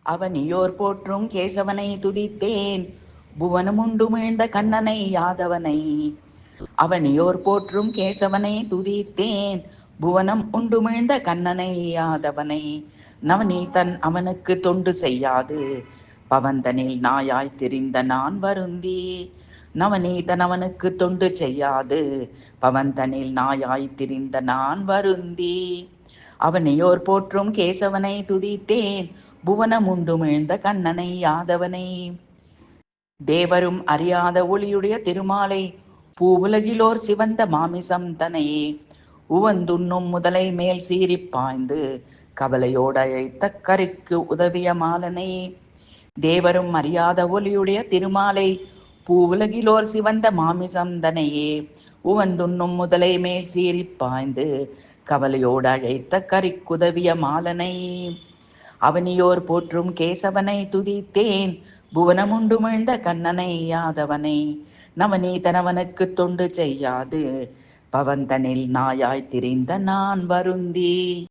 அவனியோர் போற்றும் கேசவனை துதித்தேன், புவனமுண்டுமிழ்ந்த கண்ணனை யாதவனை. அவனியோர் போற்றும் கேசவனை துதித்தேன், புவனம் உண்டுமிழ்ந்த கண்ணனை யாதவனை. நவநீதன் அவனுக்கு தொண்டு செய்யாது, பவந்தனில் நாயாய் திரிந்த நான் வருந்தி. நவநீதன் அவனுக்கு தொண்டு செய்யாது, பவந்தனில் நாயாய் திரிந்த நான் வருந்தி. அவனையோர் போற்றும் கேசவனை துதித்தேன், புவனம் உண்டுமிழ்ந்த கண்ணனை யாதவனை. தேவரும் அறியாத ஒளியுடைய திருமாலை, பூவுலகிலோர் சிவந்த மாமிசம் தனையே. உவந்துண்ணும் முதலை மேல் சீறிப் பாய்ந்து, கவலையோடு அழைத்த கருக்கு உதவிய மாலனை. தேவரும் அறியாத ஒளியுடைய திருமாலை, பூவுலகிலோர் சிவந்த மாமிசம் தனையே. உவந்துண்ணும் முதலை மேல் சீறிப் பாய்ந்து, கவலையோடு அழைத்த கரிக்குதவிய மாலனை. அவனியோர் போற்றும் கேசவனை துதித்தேன், புவனமுண்டுமிழ்ந்த கண்ணனை யாதவனை. நவநீதனவனுக்கு தொண்டு செய்யாது, பவந்தனில் நாயாய் திரிந்த நான் வருந்தி.